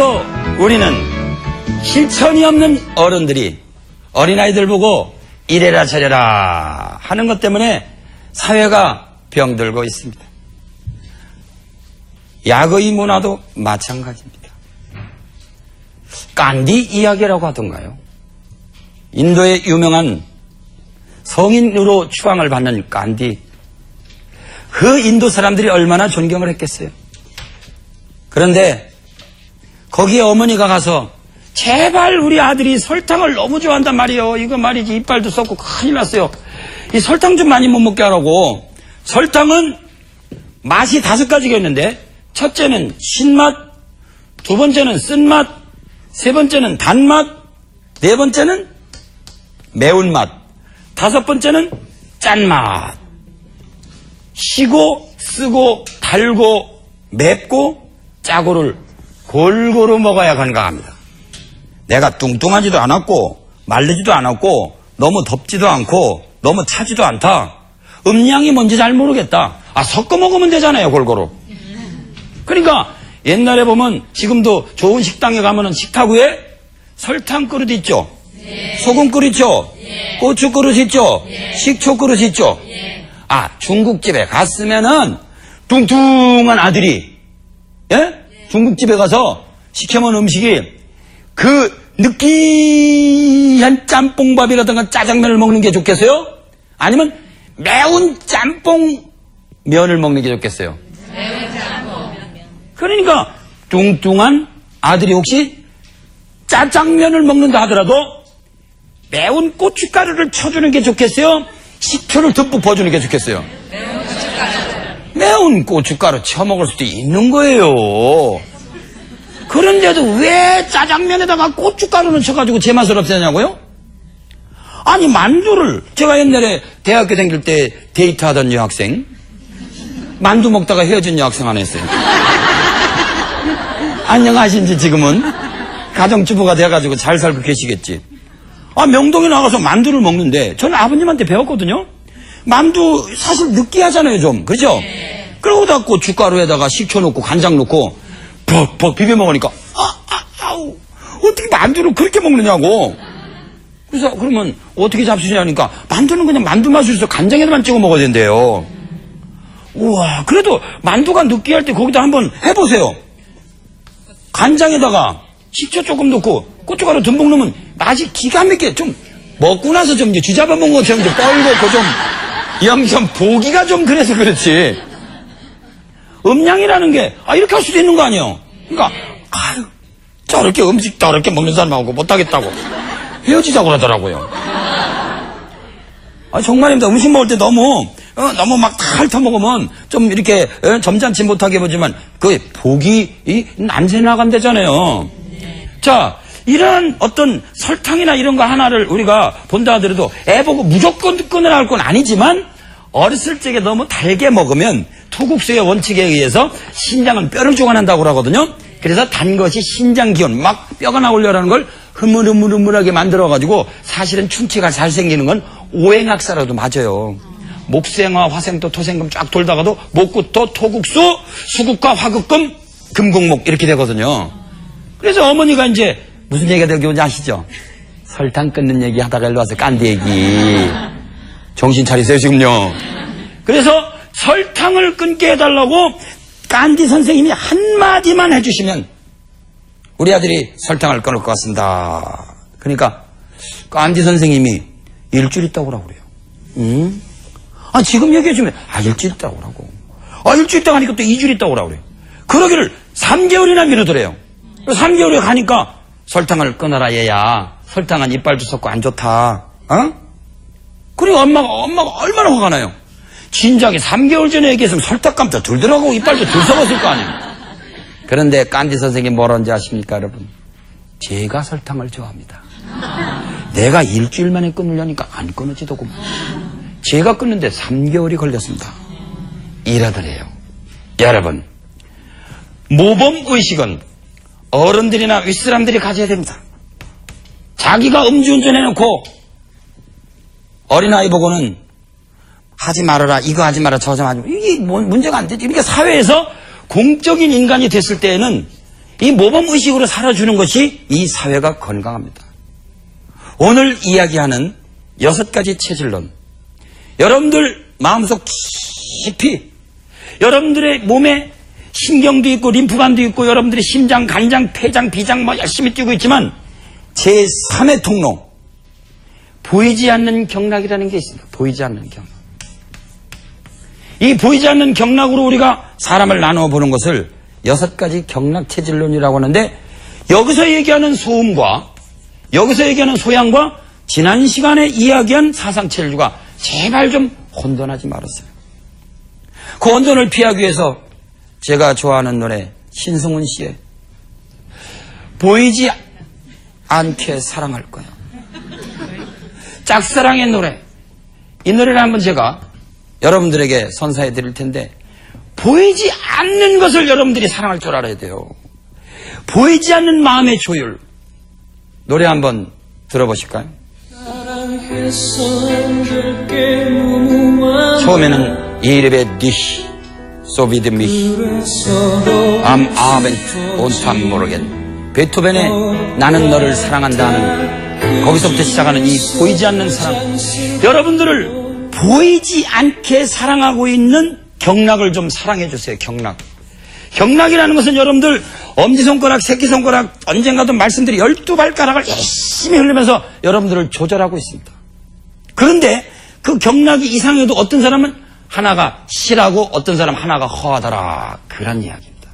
그래서 우리는 실천이 없는 어른들이 어린아이들 보고 이래라 저래라 하는 것 때문에 사회가 병들고 있습니다. 약의 문화도 마찬가지입니다. 간디 이야기라고 하던가요? 인도의 유명한 성인으로 추앙을 받는 간디. 그 인도 사람들이 얼마나 존경을 했겠어요. 그런데 거기에 어머니가 가서 제발 우리 아들이 설탕을 너무 좋아한단 말이에요. 이거 말이지 이빨도 썩고 큰일 났어요. 이 설탕 좀 많이 못 먹게 하라고. 설탕은 맛이 5가지가 있는데 첫째는 신맛, 두 번째는 쓴맛, 세 번째는 단맛, 네 번째는 매운맛, 다섯 번째는 짠맛. 시고 쓰고 달고 맵고 짜고를 골고루 먹어야 건강합니다. 내가 뚱뚱하지도 않았고 마르지도 않았고 너무 덥지도 않고 너무 차지도 않다. 음량이 뭔지 잘 모르겠다. 섞어 먹으면 되잖아요, 골고루. 그러니까 옛날에 보면 지금도 좋은 식당에 가면은 식탁 위에 설탕 그릇 있죠. 네. 소금 그릇 있죠. 네. 고추 그릇 있죠. 네. 식초 그릇 있죠. 네. 중국집에 갔으면은 뚱뚱한 아들이 중국집에 가서 시켜먹은 음식이 그 느끼한 짬뽕밥이라든가 짜장면을 먹는 게 좋겠어요? 아니면 매운 짬뽕 면을 먹는 게 좋겠어요? 매운 짬뽕. 그러니까 뚱뚱한 아들이 혹시 짜장면을 먹는다 하더라도 매운 고춧가루를 쳐주는 게 좋겠어요? 식초를 듬뿍 부어주는 게 좋겠어요? 매운 고춧가루 쳐먹을 수도 있는 거예요. 그런데도 왜 짜장면에다가 고춧가루는 쳐가지고 제 맛을 없애냐고요? 아니 만두를 제가 옛날에 대학교 다닐 때 데이트하던 여학생 만두 먹다가 헤어진 여학생 하나 있어요. 안녕하신지 지금은 가정주부가 돼가지고 잘 살고 계시겠지. 명동에 나가서 만두를 먹는데 저는 아버님한테 배웠거든요. 만두 사실 느끼하잖아요 좀. 그죠? 그러고다 고춧가루에다가 식초 넣고 간장 넣고 퍽퍽 비벼 먹으니까 아우 어떻게 만두를 그렇게 먹느냐고. 그래서 그러면 어떻게 잡수냐니까 만두는 그냥 만두 맛으로 해서 간장에만 찍어 먹어야 된대요. 우와, 그래도 만두가 느끼할 때 거기다 한번 해보세요. 간장에다가 식초 조금 넣고 고춧가루 듬뿍 넣으면 맛이 기가 막히게 좀 먹고 나서 좀 이제 쥐잡아 먹은 것처럼 좀 뻘겋고 좀 좀 보기가 좀 그래서 그렇지. 음량이라는 게 이렇게 할 수도 있는 거 아니에요. 그러니까 저렇게 음식 저렇게 먹는 사람하고 못하겠다고 헤어지자고 그러더라고요. 정말입니다. 음식 먹을 때 너무 막 핥아 먹으면 좀 이렇게 점잖지 못하게 보지만 그 보기 남새 나간다잖아요. 자, 이런 어떤 설탕이나 이런 거 하나를 우리가 본다 하더라도 애 보고 무조건 끊어야 할 건 아니지만 어렸을 적에 너무 달게 먹으면 토국수의 원칙에 의해서 신장은 뼈를 조각난다고 하거든요. 그래서 단 것이 신장 기운 막 뼈가 나오려라는 걸 흐물흐물하게 만들어가지고 사실은 충치가 잘 생기는 건 오행학사라도 맞아요. 목생화, 화생토, 토생금 쫙 돌다가도 목구토, 토국수, 수국과 화극금, 금국목 이렇게 되거든요. 그래서 어머니가 이제 무슨 얘기가 되는지 뭔지 아시죠? 설탕 끊는 얘기 하다가 일로 와서 깐디 얘기. 정신 차리세요 지금요. 그래서 설탕을 끊게 해달라고 깐디 선생님이 한마디만 해주시면 우리 아들이 설탕을 끊을 것 같습니다. 그러니까 깐디 선생님이 일주일 있다고 오라고 그래요. 지금 얘기해주면 일주일 있다고 오라고. 일주일 있다고 하니까 또 2주일 있다고 오라고 그래요. 그러기를 3개월이나 미루더래요. 3개월에 가니까 설탕을 끊어라 얘야. 설탕은 이빨도 썩고 안 좋다. 그리고 엄마가 얼마나 화가 나요. 진작에 3개월 전에 얘기했으면 설탕감도 덜 들어가고 이빨도 덜 썩었을 거 아니에요. 그런데 깐디 선생님 뭐라는지 아십니까 여러분? 제가 설탕을 좋아합니다. 내가 일주일 만에 끊으려니까 안 끊어지더구만. 제가 끊는데 3개월이 걸렸습니다. 이러더래요. 여러분, 모범의식은 어른들이나 윗사람들이 가져야 됩니다. 자기가 음주운전 해놓고 어린아이 보고는 하지 말아라, 이거 하지 마라, 저거 하지 마라. 이게 문제가 안 되지. 그러니까 사회에서 공적인 인간이 됐을 때에는 이 모범의식으로 살아주는 것이 이 사회가 건강합니다. 오늘 이야기하는 6가지 체질론, 여러분들 마음속 깊이 여러분들의 몸에 신경도 있고 림프관도 있고 여러분들의 심장, 간장, 폐장, 비장 열심히 뛰고 있지만 제3의 통로, 보이지 않는 경락이라는 게 있습니다. 보이지 않는 경락. 이 보이지 않는 경락으로 우리가 사람을 나누어 보는 것을 6가지 경락 체질론이라고 하는데, 여기서 얘기하는 소음과 여기서 얘기하는 소양과 지난 시간에 이야기한 사상체질과 제발 좀 혼돈하지 말았어요. 그 혼돈을 피하기 위해서 제가 좋아하는 노래 신승훈 씨의 보이지 않게 사랑할 거야, 짝사랑의 노래, 이 노래를 한번 제가 여러분들에게 선사해 드릴 텐데, 보이지 않는 것을 여러분들이 사랑할 줄 알아야 돼요. 보이지 않는 마음의 조율, 노래 한번 들어보실까요? 처음에는 이르베 dich, so wie du mich, am Abend und morgen. 베토벤의 나는 너를 사랑한다는, 거기서부터 시작하는 이 보이지 않는 사랑. 여러분들을 보이지 않게 사랑하고 있는 경락을 좀 사랑해 주세요. 경락. 경락이라는 것은 여러분들 엄지손가락, 새끼손가락, 언젠가도 말씀드린 12발가락을 열심히 흘리면서 여러분들을 조절하고 있습니다. 그런데 그 경락이 이상해도 어떤 사람은 하나가 실하고 어떤 사람 하나가 허하더라, 그런 이야기입니다.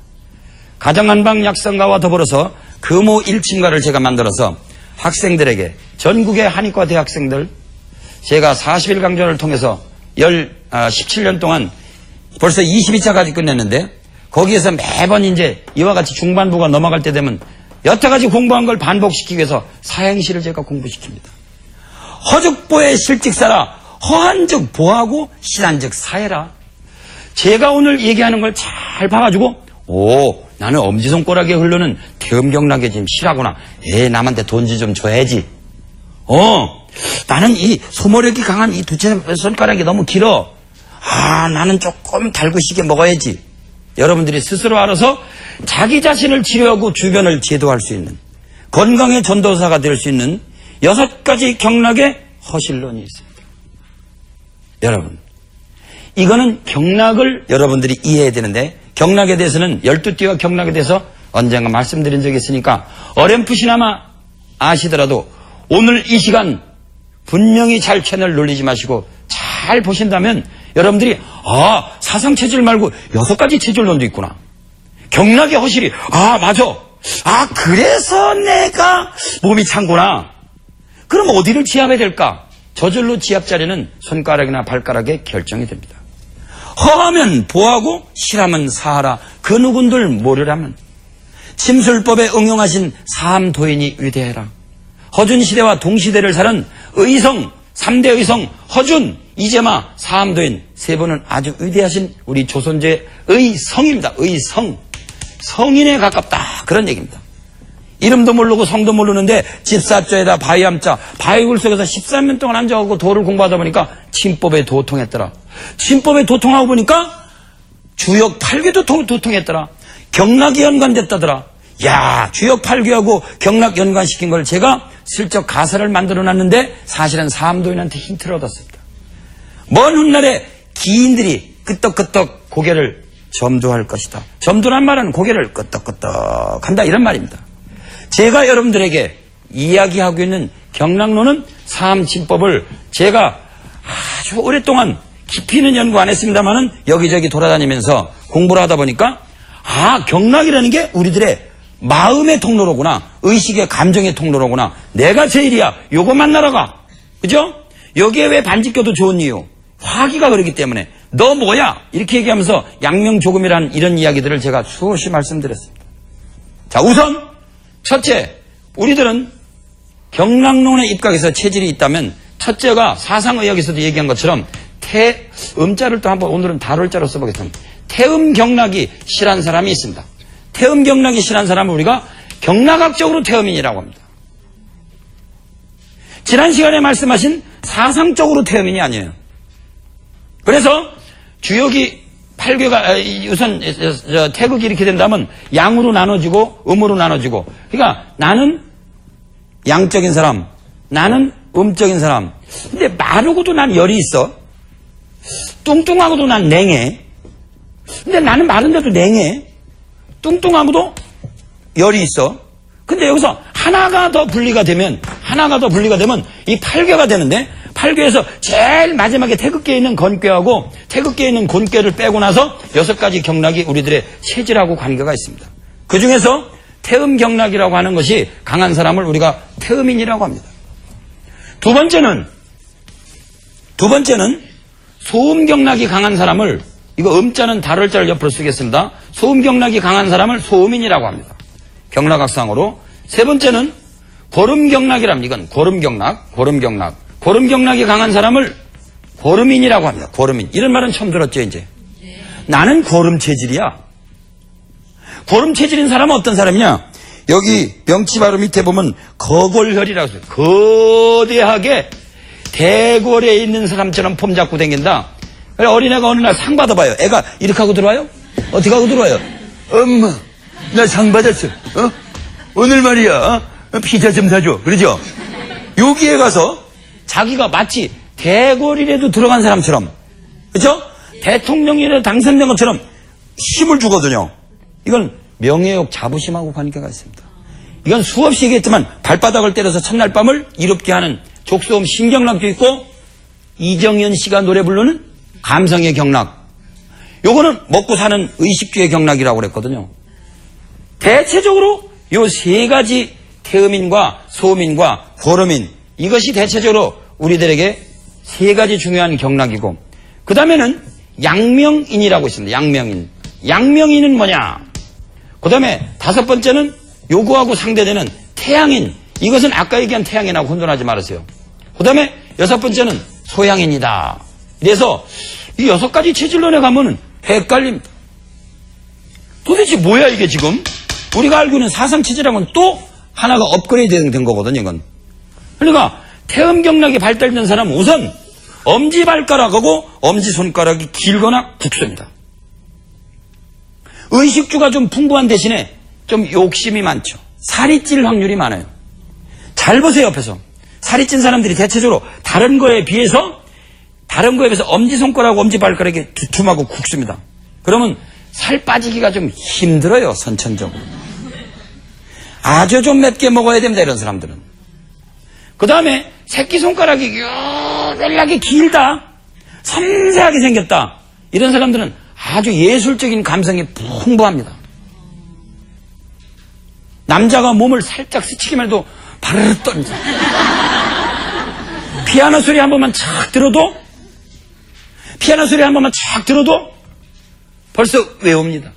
가정한방 약성가와 더불어서 금호 일침가를 제가 만들어서 학생들에게, 전국의 한의과 대학생들, 제가 40일 강좌를 통해서 17년 동안 벌써 22차까지 끝냈는데, 거기에서 매번 이제 이와 같이 중반부가 넘어갈 때 되면 여태까지 공부한 걸 반복시키기 위해서 사행시를 제가 공부시킵니다. 허죽보에 실직사라, 허한즉 보하고 실한즉 사해라. 제가 오늘 얘기하는 걸 잘 봐가지고, 오, 나는 엄지손가락에 흐르는 태음경락에 지금 실하구나. 남한테 돈지 좀 줘야지. 나는 이 소모력이 강한 이 두 손가락이 너무 길어. 나는 조금 달구시게 먹어야지. 여러분들이 스스로 알아서 자기 자신을 치료하고 주변을 제도할 수 있는, 건강의 전도사가 될 수 있는 6가지 경락의 허실론이 있습니다. 여러분, 이거는 경락을 여러분들이 이해해야 되는데, 경락에 대해서는 12띠와 경락에 대해서 언젠가 말씀드린 적이 있으니까 어렴풋이나마 아시더라도 오늘 이 시간 분명히 잘 채널 놀리지 마시고 잘 보신다면 여러분들이 사상체질 말고 6가지 체질론도 있구나, 경락의 허실이, 맞아, 그래서 내가 몸이 찬구나. 그럼 어디를 지압해야 될까? 저절로 지압 자리는 손가락이나 발가락에 결정이 됩니다. 허하면 보하고 실하면 사하라. 그 누군들 모르라면 침술법에 응용하신 사암도인이 위대해라. 허준시대와 동시대를 사는 의성, 3대 의성 허준, 이재마, 사암도인 세 분은 아주 위대하신 우리 조선제의 의성입니다. 의성, 성인에 가깝다, 그런 얘기입니다. 이름도 모르고 성도 모르는데 집사조에다 바위암자, 바위굴 속에서 13년 동안 앉아가고 도를 공부하다 보니까 침법에 도통했더라. 침법에 도통하고 보니까 주역 8개도 도통했더라. 경락이 연관됐다더라. 주역 8개하고 경락 연관시킨 걸 제가 슬쩍 가사를 만들어놨는데 사실은 사암도인한테 힌트를 얻었습니다. 먼 훗날에 기인들이 끄떡끄떡 고개를 점도할 것이다. 점도란 말은 고개를 끄떡끄떡 한다, 이런 말입니다. 제가 여러분들에게 이야기하고 있는 경락론은 사암침법을 제가 아주 오랫동안 깊이는 연구 안 했습니다만은 여기저기 돌아다니면서 공부를 하다 보니까 경락이라는 게 우리들의 마음의 통로로구나, 의식의 감정의 통로로구나. 내가 제일이야, 요거 만나러 가, 그죠? 여기에 왜 반지 껴도 좋은 이유, 화기가 그러기 때문에. 너 뭐야? 이렇게 얘기하면서 양명조금이라는 이런 이야기들을 제가 수없이 말씀드렸습니다. 자, 우선 첫째, 우리들은 경락론에 입각해서 체질이 있다면 첫째가 사상의학에서도 얘기한 것처럼 음자를 또 한번 오늘은 다룰자로 써보겠습니다. 태음경락이 실한 사람이 있습니다. 태음경락이 실한 사람을 우리가 경락학적으로 태음인이라고 합니다. 지난 시간에 말씀하신 사상적으로 태음인이 아니에요. 그래서 주역이 팔괘가 우선 태극이 이렇게 된다면 양으로 나눠지고 음으로 나눠지고. 그러니까 나는 양적인 사람, 나는 음적인 사람. 근데 마르고도 난 열이 있어. 뚱뚱하고도 난 냉해. 근데 나는 마른데도 냉해. 뚱뚱하고도 열이 있어. 근데 여기서 하나가 더 분리가 되면 이 팔괘가 되는데, 팔괘에서 제일 마지막에 태극기에 있는 건꾀하고 태극기에 있는 곤꾀를 빼고 나서 6가지 경락이 우리들의 체질하고 관계가 있습니다. 그 중에서 태음 경락이라고 하는 것이 강한 사람을 우리가 태음인이라고 합니다. 두 번째는 소음 경락이 강한 사람을, 이거 음자는 다를 자를 옆으로 쓰겠습니다. 소음 경락이 강한 사람을 소음인이라고 합니다. 경락학상으로. 세 번째는 고름 경락이랍니다. 이건 고름 경락이 강한 사람을 고름인이라고 합니다. 고름인. 이런 말은 처음 들었죠, 이제. 나는 고름 체질이야. 고름 체질인 사람은 어떤 사람이냐? 여기 명치 바로 밑에 보면 거골혈이라고 써요. 거대하게 대궐에 있는 사람처럼 폼 잡고 다닌다. 어린애가 어느 날 상 받아봐요. 애가 이렇게 하고 들어와요? 어떻게 하고 들어와요? 엄마, 나 상 받았어. 오늘 말이야. 피자 좀 사줘. 그러죠? 여기에 가서 자기가 마치 대궐이라도 들어간 사람처럼, 그렇죠? 대통령이라도 당선된 것처럼 힘을 주거든요. 이건 명예욕 자부심하고 관계가 있습니다. 이건 수없이 얘기했지만 발바닥을 때려서 첫날 밤을 이롭게 하는 족소음 신경락도 있고, 이정현 씨가 노래 부르는 감성의 경락, 요거는 먹고 사는 의식주의 경락이라고 그랬거든요. 대체적으로 요 세 가지 태음인과 소음인과 고름인, 이것이 대체적으로 우리들에게 세 가지 중요한 경락이고, 그 다음에는 양명인이라고 있습니다. 양명인은 뭐냐? 그 다음에 다섯 번째는 요거하고 상대되는 태양인, 이것은 아까 얘기한 태양인하고 혼돈하지 말으세요. 그 다음에 여섯 번째는 소양인이다. 그래서 이 6가지 체질론에 가면 헷갈립니다. 도대체 뭐야 이게 지금? 우리가 알고 있는 사상체질하고는 또 하나가 업그레이드 된 거거든요, 이건. 그러니까 태음 경락이 발달된 사람은 우선 엄지발가락하고 엄지손가락이 길거나 굵습니다. 의식주가 좀 풍부한 대신에 좀 욕심이 많죠. 살이 찔 확률이 많아요. 잘 보세요, 옆에서. 살이 찐 사람들이 대체적으로 다른 거에 비해서 엄지손가락하고 엄지발가락이 두툼하고 굵습니다. 그러면 살 빠지기가 좀 힘들어요, 선천적으로. 아주 좀 맵게 먹어야 됩니다, 이런 사람들은. 그 다음에 새끼손가락이 유별나게 길다, 섬세하게 생겼다, 이런 사람들은 아주 예술적인 감성이 풍부합니다. 남자가 몸을 살짝 스치기만 해도 바르르 떨죠. 피아노 소리 한 번만 착 들어도 벌써 외웁니다.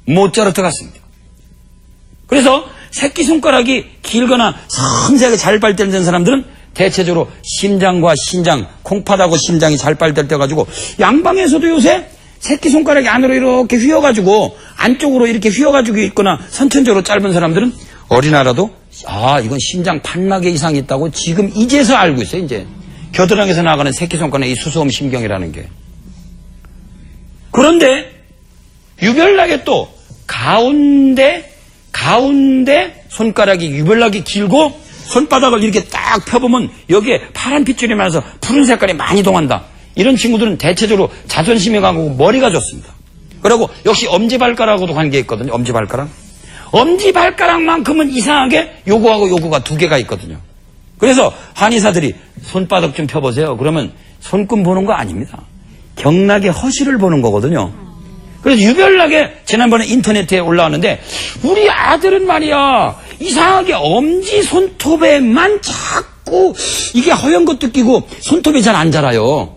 모차르트 같습니다. 그래서 새끼손가락이 길거나 섬세하게 잘 발달된 사람들은 대체적으로 심장과 신장, 콩팥하고 심장이 잘 발달돼가지고, 양방에서도 요새 새끼손가락이 안으로 이렇게 휘어가지고 안쪽으로 이렇게 휘어가지고 있거나 선천적으로 짧은 사람들은 어린아이라도 이건 심장 판막에 이상이 있다고 지금 이제서 알고 있어요. 이제 겨드랑이에서 나가는 새끼손가락의 이 수소음 신경이라는 게. 그런데 유별나게 또 가운데 손가락이 유별나게 길고, 손바닥을 이렇게 딱 펴보면 여기에 파란 핏줄이 많아서 푸른 색깔이 많이 동한다. 이런 친구들은 대체적으로 자존심이 강하고 머리가 좋습니다. 그리고 역시 엄지발가락하고도 관계 있거든요. 엄지발가락만큼은 이상하게 요거하고 요거가 두 개가 있거든요. 그래서 한의사들이 손바닥 좀 펴보세요. 그러면 손금 보는 거 아닙니다. 경락의 허실을 보는 거거든요. 그래서 유별나게 지난번에 인터넷에 올라왔는데, 우리 아들은 말이야 이상하게 엄지 손톱에만 자꾸 이게 허연 것도 끼고 손톱이 잘 안 자라요.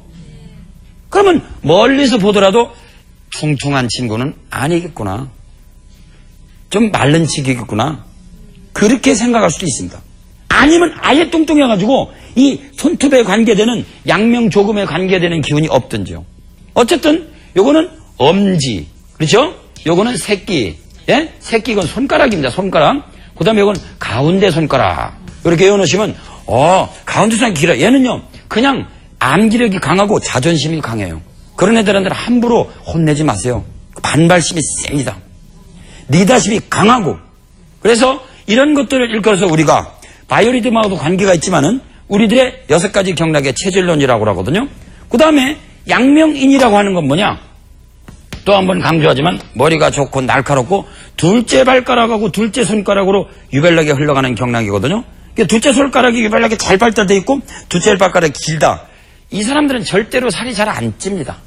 그러면 멀리서 보더라도 퉁퉁한 친구는 아니겠구나, 좀 마른 치기겠구나, 그렇게 생각할 수도 있습니다. 아니면 아예 뚱뚱해가지고 이 손톱에 관계되는 양명조금에 관계되는 기운이 없든지요. 어쨌든 요거는 엄지, 그렇죠? 요거는 새끼, 예? 새끼, 이건 손가락입니다. 손가락. 그 다음에 요건 가운데 손가락. 이렇게 외워놓으시면 가운데 손가락이 길어요. 얘는요 그냥 암기력이 강하고 자존심이 강해요. 그런 애들한테는 함부로 혼내지 마세요. 반발심이 셉니다. 리더십이 강하고. 그래서 이런 것들을 일컬어서 우리가 바이오리듬하고도 관계가 있지만은 우리들의 6가지 경락의 체질론이라고 하거든요. 그 다음에 양명인이라고 하는 건 뭐냐? 또 한번 강조하지만 머리가 좋고 날카롭고 둘째 발가락하고 둘째 손가락으로 유별나게 흘러가는 경락이거든요. 둘째 손가락이 유별나게 잘 발달되어 있고 둘째 발가락이 길다. 이 사람들은 절대로 살이 잘 안 찝니다.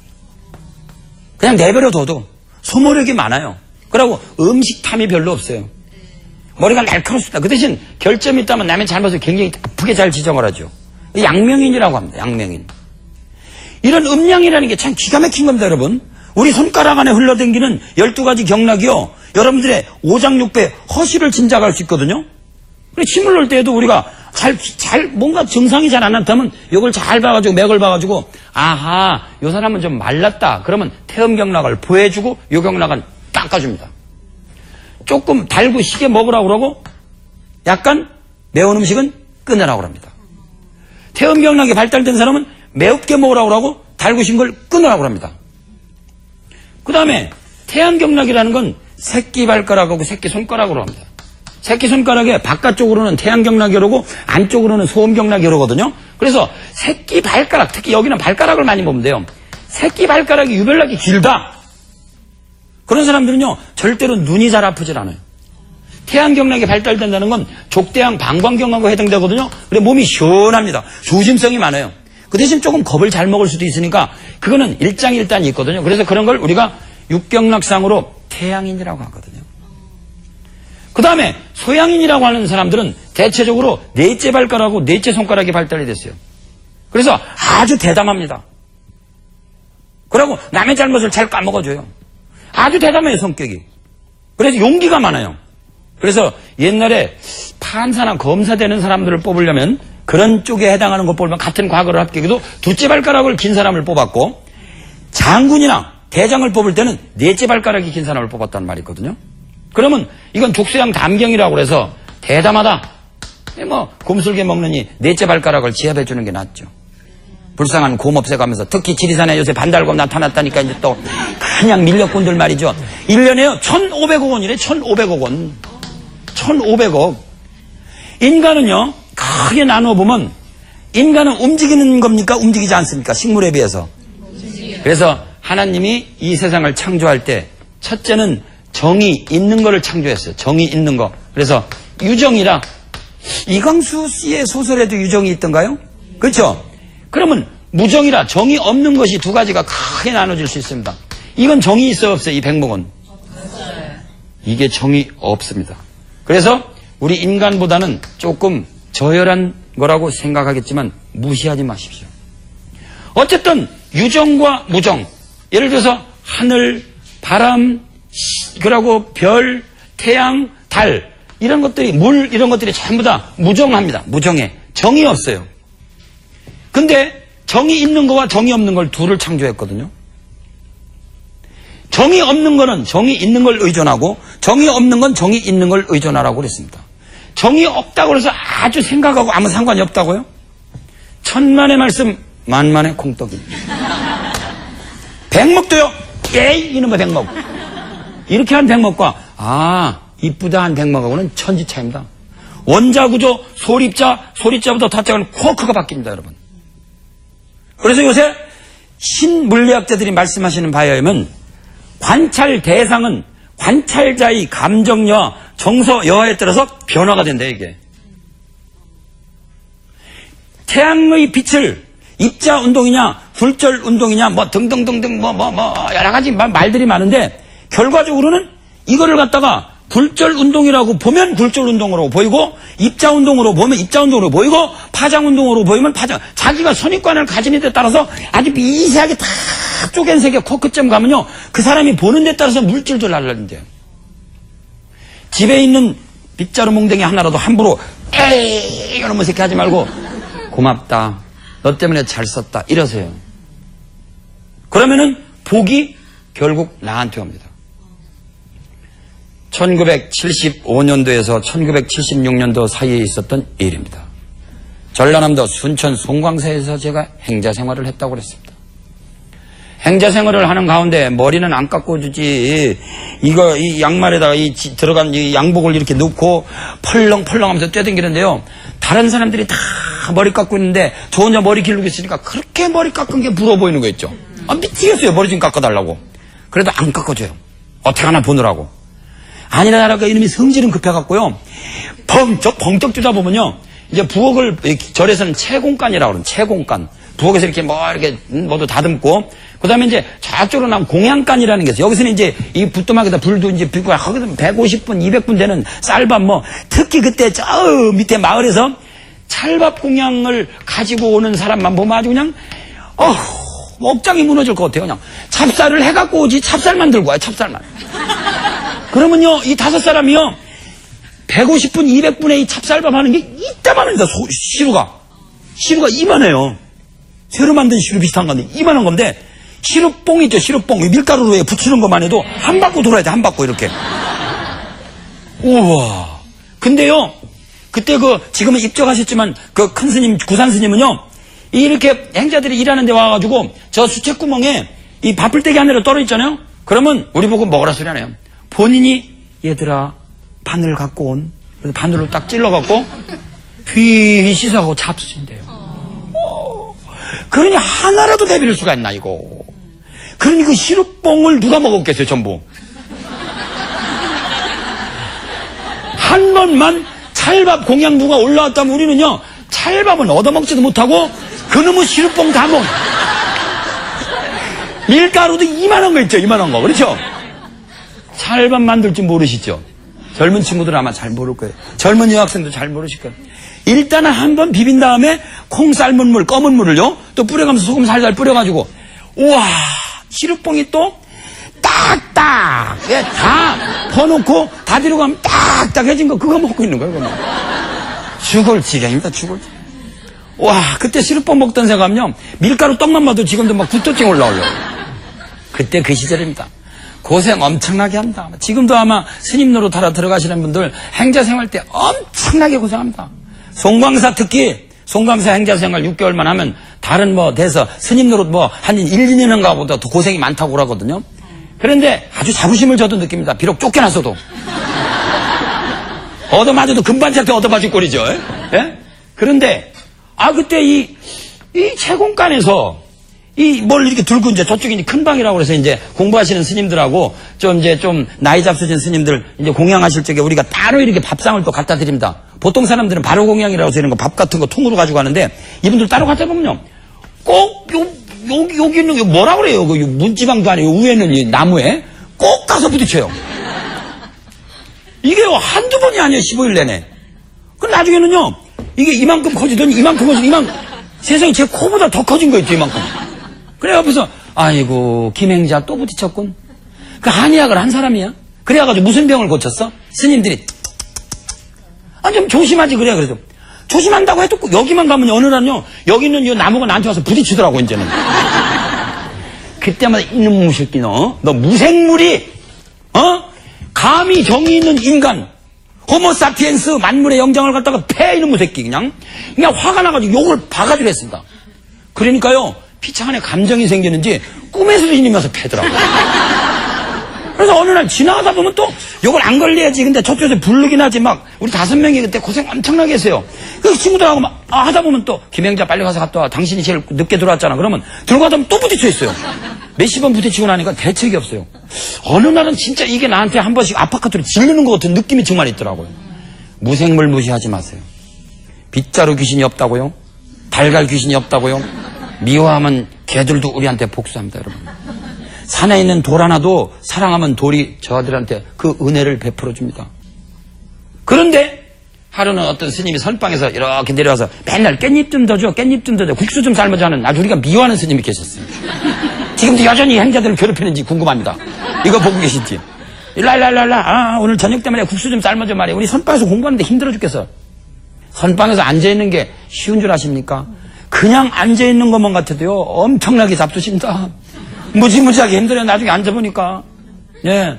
그냥 내버려둬도 소모력이 많아요. 그리고 음식탐이 별로 없어요. 머리가 날카롭습니다. 그 대신 결점이 있다면 남의 잘못을 굉장히 아프게 잘 지적을 하죠. 양명인이라고 합니다. 양명인. 이런 음양이라는 게 참 기가 막힌 겁니다, 여러분. 우리 손가락 안에 흘러댕기는 12가지 경락이요. 여러분들의 오장육부의 허시를 짐작할 수 있거든요. 그리고 침을 놓을 때에도 우리가 뭔가 증상이 잘 안 나타나면 이걸 잘 봐가지고, 맥을 봐가지고, 아하, 요 사람은 좀 말랐다. 그러면 태음 경락을 보여주고, 요 경락은 닦아줍니다. 조금 달고 시게 먹으라고 그러고, 약간 매운 음식은 끊으라고 합니다. 태음 경락이 발달된 사람은 매웁게 먹으라고 그러고, 달고 신 걸 끊으라고 합니다. 그 다음에 태양 경락이라는 건 새끼 발가락하고 새끼 손가락으로 합니다. 새끼 손가락의 바깥쪽으로는 태양 경락이 오르고 안쪽으로는 소음 경락이 오르거든요. 그래서 새끼 발가락, 특히 여기는 발가락을 많이 보면 돼요. 새끼 발가락이 유별나게 길다. 그런 사람들은요, 절대로 눈이 잘 아프질 않아요. 태양 경락이 발달된다는 건 족대양 방광경하고 해당되거든요. 그래 몸이 시원합니다. 조심성이 많아요. 그 대신 조금 겁을 잘 먹을 수도 있으니까 그거는 일장일단이 있거든요. 그래서 그런 걸 우리가 육경락상으로 태양인이라고 하거든요. 그 다음에 소양인이라고 하는 사람들은 대체적으로 넷째 발가락하고 넷째 손가락이 발달이 됐어요. 그래서 아주 대담합니다. 그리고 남의 잘못을 잘 까먹어줘요. 아주 대담해요, 성격이. 그래서 용기가 많아요. 그래서 옛날에 판사나 검사 되는 사람들을 뽑으려면 그런 쪽에 해당하는 것 뽑으면 같은 과거를 합격해도 둘째 발가락을 긴 사람을 뽑았고, 장군이나 대장을 뽑을 때는 넷째 발가락이 긴 사람을 뽑았다는 말이 있거든요. 그러면 이건 족쇄양 담경이라고 해서 대담하다. 곰술개 먹느니 넷째 발가락을 지압해 주는 게 낫죠. 불쌍한 곰 없애가면서, 특히 지리산에 요새 반달곰 나타났다니까 이제 또 그냥 밀렵꾼들 말이죠. 1년에요 1,500억 원이래. 1,500억 원. 1,500억. 인간은요, 크게 나눠보면 인간은 움직이는 겁니까? 움직이지 않습니까? 식물에 비해서. 그래서 하나님이 이 세상을 창조할 때 첫째는 정이 있는 거를 창조했어요. 정이 있는 거. 그래서 유정이라. 이광수 씨의 소설에도 유정이 있던가요? 그렇죠? 그러면 무정이라, 정이 없는 것이 두 가지가 크게 나눠질 수 있습니다. 이건 정이 있어요, 없어요? 이 백목은? 이게 정이 없습니다. 그래서 우리 인간보다는 조금 저열한 거라고 생각하겠지만 무시하지 마십시오. 어쨌든 유정과 무정, 예를 들어서 하늘, 바람, 그리고 별, 태양, 달, 이런 것들이, 물, 이런 것들이 전부 다 무정합니다. 무정해. 정이 없어요. 근데 정이 있는 거와 정이 없는 걸 둘을 창조했거든요. 정이 없는 거는 정이 있는 걸 의존하고, 정이 없는 건 정이 있는 걸 의존하라고 그랬습니다. 정이 없다고 해서 아주 생각하고 아무 상관이 없다고요? 천만의 말씀 만만의 콩떡입니다. 백목도요. 에이 이놈의 백목. 이렇게 한 백목과 이쁘다 한 백목하고는 천지 차이입니다. 원자구조 소립자부터 타짜는 쿼크가 바뀝니다, 여러분. 그래서 요새 신물리학자들이 말씀하시는 바에 의하면 관찰 대상은 관찰자의 감정여와 정서 여하에 따라서 변화가 된다, 이게. 태양의 빛을 입자 운동이냐, 굴절 운동이냐, 등등등등, 여러 가지 말들이 많은데, 결과적으로는 이거를 갖다가 굴절 운동이라고 보면 굴절 운동으로 보이고, 입자 운동으로 보면 입자 운동으로 보이고, 파장 운동으로 보이면 파장. 자기가 선입관을 가진 데 따라서 아주 미세하게 다 쪼갠 색의 코크점 가면요, 그 사람이 보는 데 따라서 물질도 달라진대요. 집에 있는 빗자루 몽댕이 하나라도 함부로 에이 이놈의 새끼 하지 말고 고맙다, 너 때문에 잘 썼다 이러세요. 그러면은 복이 결국 나한테 옵니다. 1975년도에서 1976년도 사이에 있었던 일입니다. 전라남도 순천 송광사에서 제가 행자 생활을 했다고 그랬습니다. 행자 생활을 하는 가운데 머리는 안 깎아주지. 이거, 이 양말에다가 들어간 이 양복을 이렇게 넣고 펄렁펄렁 하면서 뛰어다니는데요. 다른 사람들이 다 머리 깎고 있는데 저 혼자 머리 기르고 있으니까 그렇게 머리 깎은 게 부러워 보이는 거 있죠. 미치겠어요. 머리 좀 깎아달라고. 그래도 안 깎아줘요. 어떻게 하나 보느라고. 아니라다가 이놈이 성질은 급해갖고요. 벙쩍 뛰다 보면요. 이제 부엌을 절에서는 채공간이라고 그러는 채공간. 부엌에서 이렇게 이렇게 모두 다듬고, 그 다음에 이제 저쪽으로 나면 공양간이라는 게 있어요. 여기서는 이제 이 부뚜막에다 불도 이제 피고, 거기서 150분, 200분 되는 쌀밥 특히 그때 저 밑에 마을에서 찰밥 공양을 가지고 오는 사람만 보면 아주 그냥, 억장이 무너질 것 같아요. 그냥 찹쌀을 해갖고 오지, 찹쌀만 들고 와요, 찹쌀만. 그러면요, 이 5사람이요, 150분, 200분에 이 찹쌀밥 하는 게 이따만합니다, 시루가 이만해요. 새로 만든 시루 비슷한 건데, 이만한 건데, 시루뽕 있죠, 시루뽕. 밀가루로 왜 붙이는 것만 해도 한 바퀴 돌아야 돼, 한 바퀴, 이렇게. 우와. 근데요, 그때 지금은 입적하셨지만, 큰 스님, 구산 스님은요, 이렇게 행자들이 일하는 데 와가지고, 저 수채구멍에 이 밥풀떼기 하늘에 떨어있잖아요? 그러면 우리 보고 먹으라 소리 하네요. 본인이, 얘들아, 바늘 갖고 온, 그래서 바늘로 딱 찔러갖고, 휘 씻어가고 잡수신대요. 그러니 하나라도 대비할 수가 있나, 이거. 그러니 그 시루뽕을 누가 먹었겠어요, 전부. 한 번만 찰밥 공양 누가 올라왔다면 우리는요, 찰밥은 얻어먹지도 못하고, 그놈의 시루뽕 다 먹어. 밀가루도 이만한 거 있죠, 이만한 거. 그렇죠? 찰밥 만들 줄 모르시죠? 젊은 친구들은 아마 잘 모를 거예요. 젊은 여학생도 잘 모르실 거예요. 일단은 한번 비빈 다음에 콩 삶은 물, 검은 물을요, 또 뿌려가면서 소금 살살 뿌려가지고, 우와, 시루뽕이 또 딱딱, 다 퍼놓고 다 들어가면 딱딱해진 거, 그거 먹고 있는 거예요, 그거. 죽을 지경입니다, 죽을 지경. 와, 그때 시루뽕 먹던 생각하면요, 밀가루 떡만 봐도 지금도 막 굿도증 올라오려고. 그때 그 시절입니다. 고생 엄청나게 합니다. 지금도 아마 스님 노릇 하러 들어가시는 분들 행자 생활 때 엄청나게 고생합니다. 송광사 특히 송광사 행자 생활 6개월만 하면 다른 돼서 스님 노릇 한 1, 2년인가 보다 더 고생이 많다고 그러거든요. 그런데 아주 자부심을 저도 느낍니다. 비록 쫓겨났어도. 얻어맞아도 금반지한테 얻어맞을 꼴이죠. 예? 그런데 그때 이 채공간에서 뭘 이렇게 들고 이제 저쪽에 이제 큰 방이라고 그래서 이제 공부하시는 스님들하고 좀 나이 잡수신 스님들 이제 공양하실 적에 우리가 따로 이렇게 밥상을 또 갖다 드립니다. 보통 사람들은 바로 공양이라고 해서 이런 거 밥 같은 거 통으로 가지고 가는데 이분들 따로 갖다 보면요. 꼭 여기 있는 게 뭐라 그래요? 그 문지방도 아니고 위에는 이 나무에 꼭 가서 부딪혀요. 이게 한두 번이 아니에요. 15일 내내. 그 나중에는요. 이게 이만큼 커지더니 세상에 제 코보다 더 커진 거 있죠, 이만큼. 그래, 옆에서, 아이고, 김행자 또 부딪혔군. 그 한의학을 한 사람이야. 그래가지고 무슨 병을 고쳤어? 스님들이, 좀 조심하지, 그래. 그래서, 조심한다고 해도 여기만 가면 어느 날은요, 여기 있는 이 나무가 나한테 와서 부딪히더라고, 이제는. 그때마다 이놈의 새끼, 너 무생물이, 감히 정이 있는 인간, 호모사피엔스 만물의 영장을 갖다가 패, 이놈의 새끼, 그냥 화가 나가지고 욕을 바가지로 했습니다. 그러니까요, 피차 안에 감정이 생기는지 꿈에서도 이놈이 와서 패더라고요. 그래서 어느 날 지나가다 보면 또 욕을 안 걸려야지. 근데 저쪽에서 부르긴 하지 우리 5명이 그때 고생 엄청나게 했어요. 그 친구들하고 하다 보면 또 김행자 빨리 가서 갔다 와. 당신이 제일 늦게 들어왔잖아. 그러면 들어가다 보면 또 부딪혀 있어요. 몇십 번 부딪히고 나니까 대책이 없어요. 어느 날은 진짜 이게 나한테 한 번씩 아파트로 질르는 것 같은 느낌이 정말 있더라고요. 무생물 무시하지 마세요. 빗자루 귀신이 없다고요? 달걀 귀신이 없다고요? 미워하면 개들도 우리한테 복수합니다, 여러분. 산에 있는 돌 하나도 사랑하면 돌이 저들한테 그 은혜를 베풀어 줍니다. 그런데 하루는 어떤 스님이 선방에서 이렇게 내려와서 맨날 깻잎 좀 더 줘, 국수 좀 삶아줘 하는 아주 우리가 미워하는 스님이 계셨어요. 지금도 여전히 행자들을 괴롭히는지 궁금합니다. 이거 보고 계신지. 일라. 오늘 저녁 때문에 국수 좀 삶아줘 말이에요. 우리 선방에서 공부하는데 힘들어 죽겠어. 선방에서 앉아있는 게 쉬운 줄 아십니까? 그냥 앉아있는 것만 같아도요, 엄청나게 잡수신다. 무지무지하게 힘들어요. 나중에 앉아보니까. 예.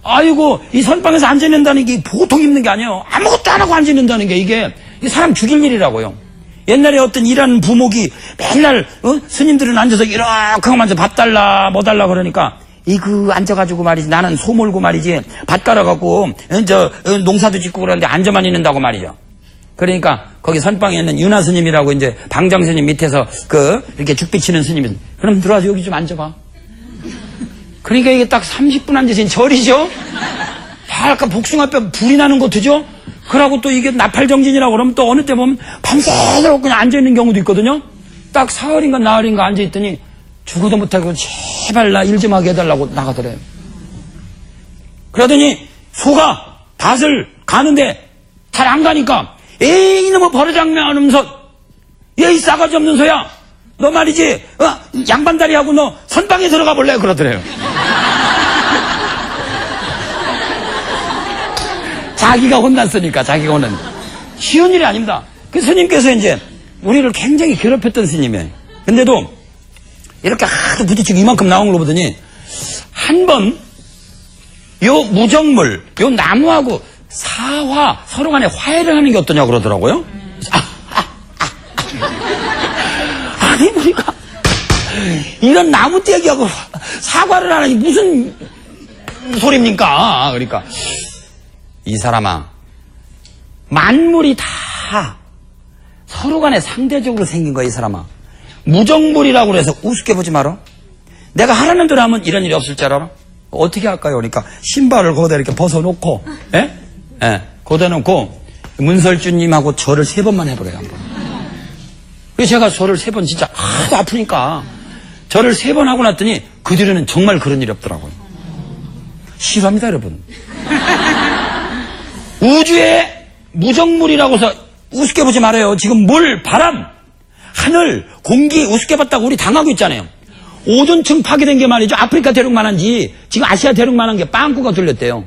아이고, 이 선방에서 앉아있는다는 게 보통 힘든 게 아니에요. 아무것도 안 하고 앉아있는다는 게 이게 사람 죽일 일이라고요. 옛날에 어떤 일하는 부목이 맨날 스님들은 앉아서 이렇게 하면서 밥 달라 뭐 달라 그러니까 이그 앉아가지고 말이지 나는 소 몰고 말이지 밭 갈아갖고 농사도 짓고 그러는데 앉아만 있는다고 말이죠. 그러니까 거기 선방에 있는 윤화 스님이라고 이제 방장 스님 밑에서 이렇게 죽비치는 스님이 그럼 들어와서 여기 좀 앉아봐. 그러니까 이게 딱 30분 앉으신 절이죠. 아까 복숭아뼈 불이 나는 거 드죠. 그러고 또 이게 나팔정진이라고 그러면 또 어느 때 보면 밤새도록 그냥 앉아있는 경우도 있거든요. 딱 사흘인가 나흘인가 앉아있더니 죽어도 못하고 제발 나 일 좀 하게 해달라고 나가더래요. 그러더니 소가 밭을 가는데 잘 안 가니까 에이 이놈의 버르장면 하면서 에이 싸가지 없는 소야 너 말이지 양반다리하고 너 선방에 들어가 볼래 그러더래요. 자기가 혼났으니까 자기가 혼난 쉬운 일이 아닙니다. 그 스님께서 이제 우리를 굉장히 괴롭혔던 스님이에요. 근데도 이렇게 하도 부딪히고 이만큼 나온 걸 보더니 한 번 요 무정물 요 나무하고 사화 서로 간에 화해를 하는 게 어떠냐고 그러더라고요. 아니 그러니까 이런 나무떼기하고 사과를 하라니 무슨 소리입니까? 그러니까 이 사람아 만물이 다 서로 간에 상대적으로 생긴 거야. 이 사람아 무정물이라고 해서 우습게 보지 마라. 내가 하라는 대로 하면 이런 일이 없을 줄 알아? 어떻게 할까요? 그러니까 신발을 거기다 이렇게 벗어놓고 거기다 놓고 문설주님하고 절을 3번만 해보래요. 한번. 그래서 제가 절을 3번 진짜 하도 아프니까 절을 3번 하고 났더니 그 뒤로는 정말 그런 일이 없더라고요. 싫어합니다 여러분. 우주에 무정물이라고 해서 우습게 보지 말아요. 지금 물, 바람, 하늘, 공기 우습게 봤다고 우리 당하고 있잖아요. 오존층 파괴된 게 말이죠. 아프리카 대륙만한지 지금 아시아 대륙만한 게 빵꾸가 뚫렸대요.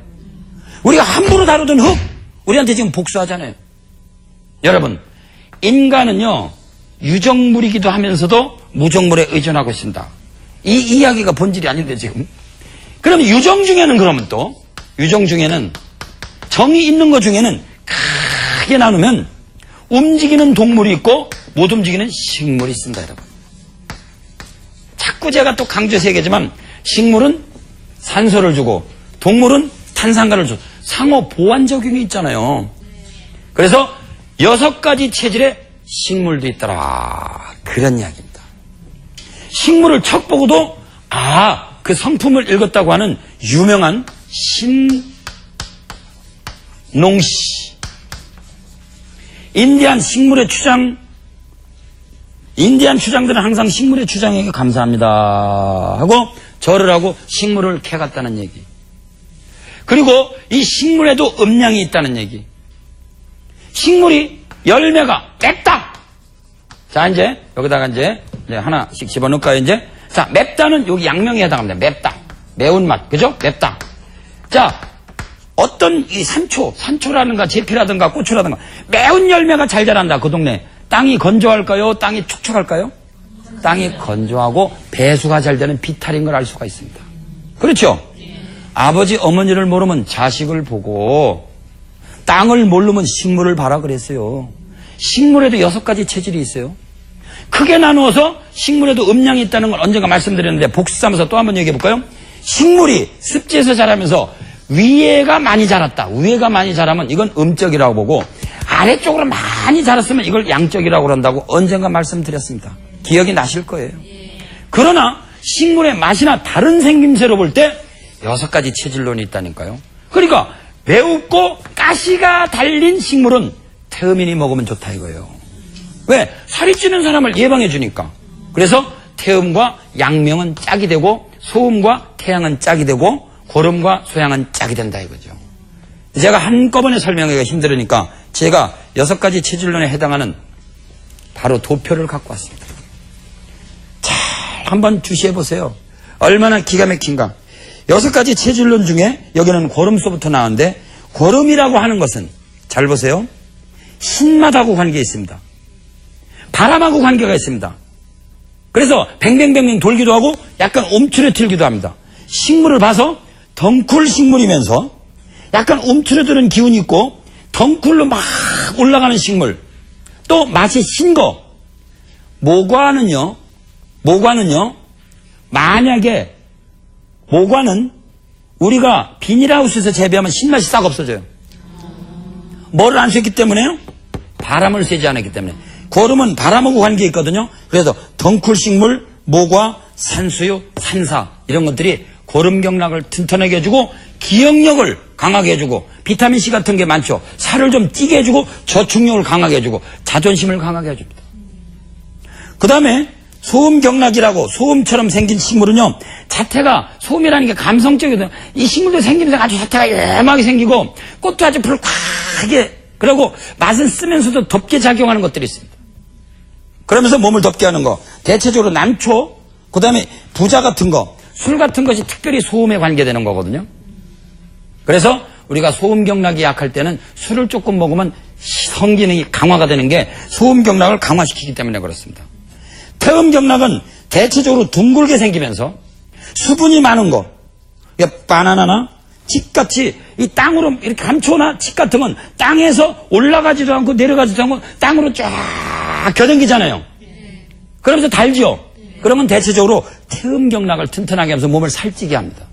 우리가 함부로 다루던 흙 우리한테 지금 복수하잖아요. 여러분 인간은요 유정물이기도 하면서도 무정물에 의존하고 있습니다. 이 이야기가 본질이 아닌데 지금. 그럼 유정 중에는 그러면 또 유정 중에는 정이 있는 것 중에는 크게 나누면 움직이는 동물이 있고 못 움직이는 식물이 있습니다. 여러분. 자꾸 제가 또 강조해서 얘기하지만 식물은 산소를 주고 동물은 탄산가를 주고 상호 보완작용이 있잖아요. 그래서 6가지 체질의 식물도 있더라. 그런 이야기입니다. 식물을 척 보고도 그 성품을 읽었다고 하는 유명한 신농씨. 인디안 추장들은 항상 식물의 추장에게 감사합니다 하고 절을 하고 식물을 캐갔다는 얘기. 그리고 이 식물에도 음양이 있다는 얘기. 식물이 열매가 맵다. 자 이제 여기다가 이제 하나씩 집어넣을까요 이제. 자 맵다는 여기 양명에 해당합니다. 맵다. 매운맛 그죠? 맵다. 자 어떤 이 산초라든가 제피라든가 고추라든가 매운 열매가 잘 자란다. 그 동네 땅이 건조할까요? 땅이 촉촉할까요? 땅이 건조하고 배수가 잘 되는 비탈인 걸 알 수가 있습니다. 그렇죠? 아버지 어머니를 모르면 자식을 보고 땅을 모르면 식물을 봐라 그랬어요. 식물에도 6가지 체질이 있어요. 크게 나누어서 식물에도 음양이 있다는 걸 언젠가 말씀드렸는데 복수하면서 또 한번 얘기해 볼까요? 식물이 습지에서 자라면서 위에가 많이 자랐다. 위에가 많이 자라면 이건 음적이라고 보고 아래쪽으로 많이 자랐으면 이걸 양적이라고 그런다고 언젠가 말씀드렸습니다. 기억이 나실 거예요. 그러나 식물의 맛이나 다른 생김새로 볼 때 6가지 체질론이 있다니까요. 그러니까 매웁고 가시가 달린 식물은 태음인이 먹으면 좋다 이거예요. 왜? 살이 찌는 사람을 예방해 주니까. 그래서 태음과 양명은 짝이 되고 소음과 태양은 짝이 되고 고름과 소양은 짝이 된다 이거죠. 제가 한꺼번에 설명하기가 힘들으니까 제가 6가지 체질론에 해당하는 바로 도표를 갖고 왔습니다. 잘 한번 주시해 보세요. 얼마나 기가 막힌가. 6가지 체질론 중에 여기는 고름소부터 나오는데 고름이라고 하는 것은 잘 보세요. 신맛하고 관계가 있습니다. 바람하고 관계가 있습니다. 그래서 뱅뱅뱅뱅 돌기도 하고 약간 움츠러들기도 합니다. 식물을 봐서 덩쿨 식물이면서 약간 움츠러드는 기운이 있고 덩쿨로 막 올라가는 식물, 또 맛이 신 거. 모과는요, 만약에 모과는 우리가 비닐하우스에서 재배하면 신맛이 싹 없어져요. 뭐를 안 쐈기 때문에요? 바람을 쐬지 않았기 때문에. 거름은 바람하고 관계 있거든요. 그래서 덩쿨식물, 모과, 산수유, 산사 이런 것들이 거름 경락을 튼튼하게 해주고 기억력을 강하게 해주고 비타민C 같은 게 많죠. 살을 좀 찌게 해주고 저축력을 강하게 해주고 자존심을 강하게 해줍니다. 그 다음에 소음경락이라고 소음처럼 생긴 식물은요, 자태가, 소음이라는 게 감성적이거든요. 이 식물도 생기면서 아주 자태가 예하게 생기고 꽃도 아주 불쾌하게, 그리고 맛은 쓰면서도 덥게 작용하는 것들이 있습니다. 그러면서 몸을 덥게 하는 거, 대체적으로 난초, 그 다음에 부자 같은 거, 술 같은 것이 특별히 소음에 관계되는 거거든요. 그래서 우리가 소음경락이 약할 때는 술을 조금 먹으면 성기능이 강화가 되는 게 소음경락을 강화시키기 때문에 그렇습니다. 태음경락은 대체적으로 둥글게 생기면서 수분이 많은 거, 바나나나 칡같이 이 땅으로 이렇게 감초나 칡 같은 건 땅에서 올라가지도 않고 내려가지도 않고 땅으로 쫙 겨정기잖아요. 그러면서 달지요. 그러면 대체적으로 태음경락을 튼튼하게 하면서 몸을 살찌게 합니다.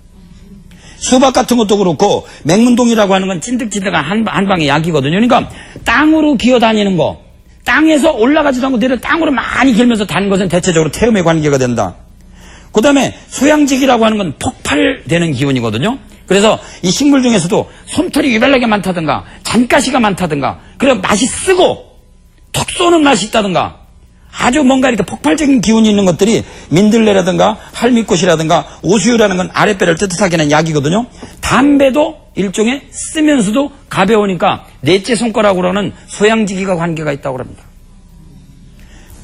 수박 같은 것도 그렇고 맹문동이라고 하는 건 찐득찐득한 한 방의 약이거든요. 그러니까 땅으로 기어다니는 거, 땅에서 올라가지도 않고 내려 땅으로 많이 길면서 다는 것은 대체적으로 태음에 관계가 된다. 그 다음에 소양직이라고 하는 건 폭발되는 기운이거든요. 그래서 이 식물 중에서도 솜털이 유별나게 많다든가 잔가시가 많다든가, 그리고 맛이 쓰고 톡 쏘는 맛이 있다든가 아주 뭔가 이렇게 폭발적인 기운이 있는 것들이 민들레라든가 할미꽃이라든가 오수유라는 건 아랫배를 뜨뜻하게 하는 약이거든요. 담배도 일종의 쓰면서도 가벼우니까 넷째 손가락으로 하는 소양지기가 관계가 있다고 합니다.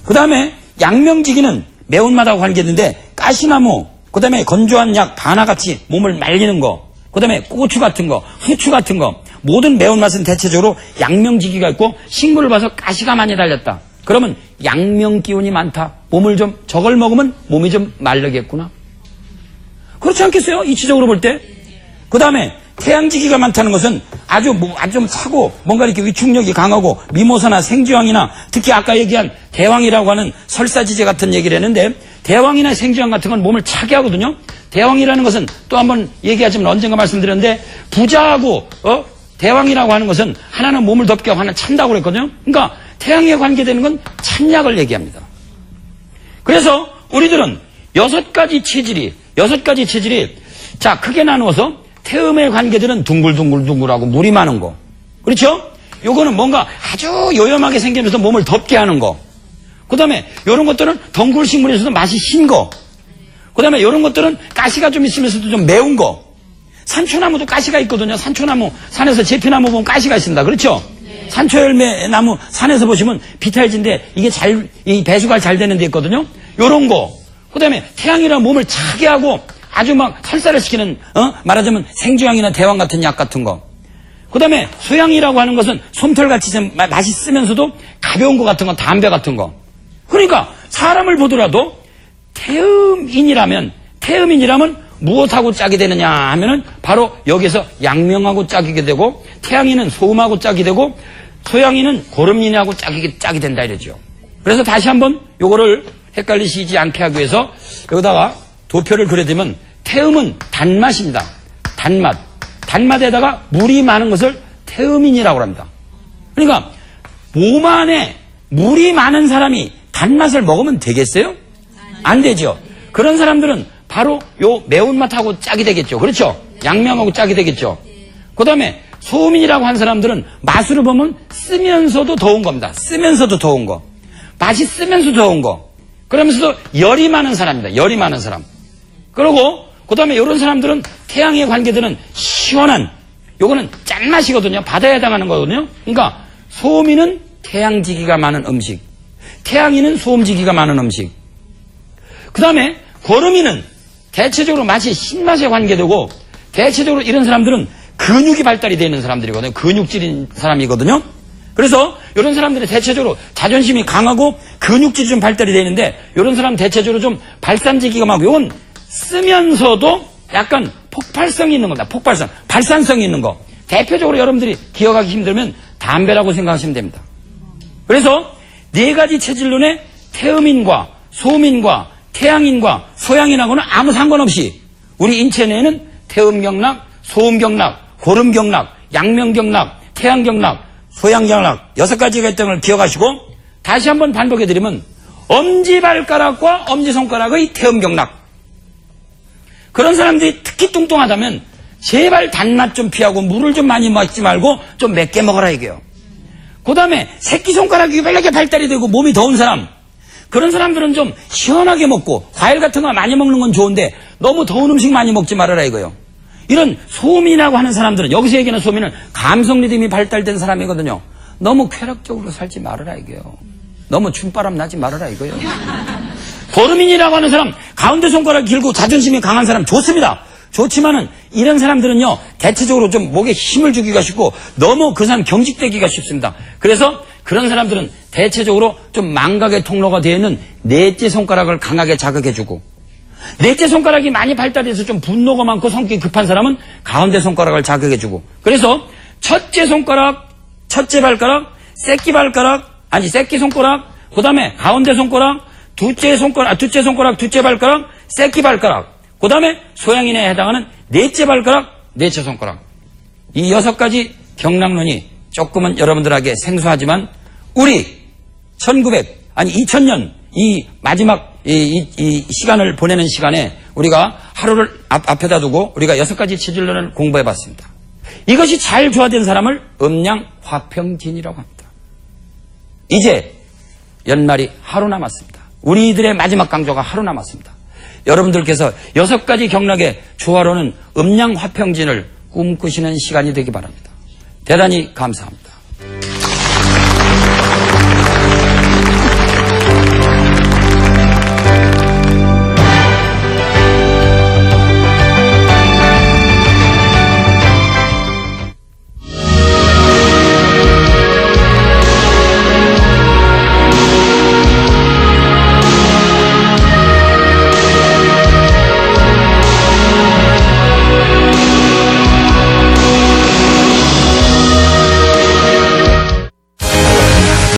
그 다음에 양명지기는 매운맛하고 관계있는데 가시나무, 그 다음에 건조한 약 바나같이 몸을 말리는 거, 그 다음에 고추 같은 거, 후추 같은 거, 모든 매운맛은 대체적으로 양명지기가 있고 식물을 봐서 가시가 많이 달렸다. 그러면 양명기운이 많다. 몸을 좀 저걸 먹으면 몸이 좀 마르겠구나. 그렇지 않겠어요? 이치적으로 볼 때. 그 다음에 태양지기가 많다는 것은 아주 좀 차고 뭔가 이렇게 위축력이 강하고 미모사나 생쥐왕이나 특히 아까 얘기한 대왕이라고 하는 설사지제 같은 얘기를 했는데, 대왕이나 생쥐왕 같은 건 몸을 차게 하거든요. 대왕이라는 것은 또 한번 얘기하지만 언젠가 말씀드렸는데, 부자하고 대왕이라고 하는 것은 하나는 몸을 덥게 하고 하나는 찬다고 그랬거든요. 그러니까 태양에 관계되는 건 찬약을 얘기합니다. 그래서 우리들은 여섯 가지 체질이 자 크게 나누어서 태음에 관계되는 둥글둥글둥글하고 물이 많은 거, 그렇죠? 요거는 뭔가 아주 요염하게 생기면서 몸을 덥게 하는 거. 그 다음에 요런 것들은 덩굴식물에서도 맛이 신 거. 그 다음에 요런 것들은 가시가 좀 있으면서도 좀 매운 거. 산초나무도 가시가 있거든요. 산초나무, 산에서 제피나무 보면 가시가 있습니다. 그렇죠? 산초열매 나무 산에서 보시면 비탈진데 이게 이 배수가 잘 되는 데 있거든요. 요런 거. 그 다음에 태양이랑 몸을 차게 하고 아주 막 설사를 시키는, 말하자면 생쥐왕이나 대왕 같은 약 같은 거. 그 다음에 소양이라고 하는 것은 솜털같이 좀 맛있으면서도 가벼운 것 같은 거, 담배 같은 거. 그러니까 사람을 보더라도 태음인이라면 무엇하고 짝이 되느냐 하면은 바로 여기서 양명하고 짝이게 되고, 태양이는 소음하고 짝이 되고, 소양이는 고름인하고 짝이 된다 이러죠. 그래서 다시 한번 요거를 헷갈리시지 않게 하기 위해서 여기다가 도표를 그려드리면, 태음은 단맛입니다. 단맛에다가 물이 많은 것을 태음인이라고 합니다. 그러니까 몸 안에 물이 많은 사람이 단맛을 먹으면 되겠어요? 안 되죠. 그런 사람들은 바로 요 매운맛하고 짝이 되겠죠. 그렇죠? 양명하고 짝이 되겠죠. 그 다음에 소음인이라고 한 사람들은 맛으로 보면 쓰면서도 더운 겁니다. 쓰면서도 더운 거. 맛이 쓰면서도 더운 거. 그러면서도 열이 많은 사람입니다. 열이 많은 사람. 그리고 그 다음에 이런 사람들은 태양에 관계되는 시원한, 요거는 짠맛이거든요. 바다에 해당하는 거거든요. 그러니까 소음인은 태양지기가 많은 음식, 태양인은 소음지기가 많은 음식. 그 다음에 거름이는 대체적으로 맛이 신맛에 관계되고, 대체적으로 이런 사람들은 근육이 발달이 되어 있는 사람들이거든요. 근육질인 사람이거든요. 그래서 이런 사람들은 대체적으로 자존심이 강하고 근육질이 좀 발달이 되어 있는데, 이런 사람은 대체적으로 좀 발산지기가 많고, 이건 쓰면서도 약간 폭발성이 있는 겁니다. 발산성이 있는 거. 대표적으로 여러분들이 기억하기 힘들면 담배라고 생각하시면 됩니다. 그래서 네 가지 체질론의 태음인과 소음인과 태양인과 소양인하고는 아무 상관없이 우리 인체 내에는 태음경락, 소음경락, 고름경락, 양명경락, 태양경락, 소양경락 6가지가 있다는 걸 기억하시고 다시 한번 반복해드리면 엄지발가락과 엄지손가락의 태음경락. 그런 사람들이 특히 뚱뚱하다면 제발 단맛 좀 피하고 물을 좀 많이 먹지 말고 좀 맵게 먹어라 이게요. 그 다음에 새끼손가락이 이렇게 발달이 되고 몸이 더운 사람, 그런 사람들은 좀 시원하게 먹고 과일 같은 거 많이 먹는 건 좋은데 너무 더운 음식 많이 먹지 말아라 이거요. 이런 소음이라고 하는 사람들은, 여기서 얘기하는 소음이는 감성 리듬이 발달된 사람이거든요. 너무 쾌락적으로 살지 말아라 이거요. 너무 춤바람 나지 말아라 이거요. 고름인이라고 하는 사람, 가운데 손가락 길고 자존심이 강한 사람 좋습니다. 좋지만은 이런 사람들은요 대체적으로 좀 목에 힘을 주기가 쉽고 너무 그 사람 경직되기가 쉽습니다. 그래서 그런 사람들은 대체적으로 좀 망각의 통로가 되어 있는 넷째 손가락을 강하게 자극해주고, 넷째 손가락이 많이 발달해서 좀 분노가 많고 성격이 급한 사람은 가운데 손가락을 자극해주고, 그래서 첫째 손가락, 첫째 발가락, 새끼 손가락, 그 다음에 가운데 손가락, 둘째 손가락, 둘째 발가락, 새끼 발가락, 그 다음에 소양인에 해당하는 넷째 발가락, 넷째 손가락. 이 6가지 경락론이 조금은 여러분들에게 생소하지만 우리 2000년 이 마지막 이 시간을 보내는 시간에 우리가 하루를 앞에다 두고 우리가 6가지 체질론을 공부해 봤습니다. 이것이 잘 조화된 사람을 음양화평진이라고 합니다. 이제 연말이 하루 남았습니다. 우리들의 마지막 강조가 하루 남았습니다. 여러분들께서 6가지 경락의 조화로는 음양화평진을 꿈꾸시는 시간이 되기 바랍니다. 대단히 감사합니다.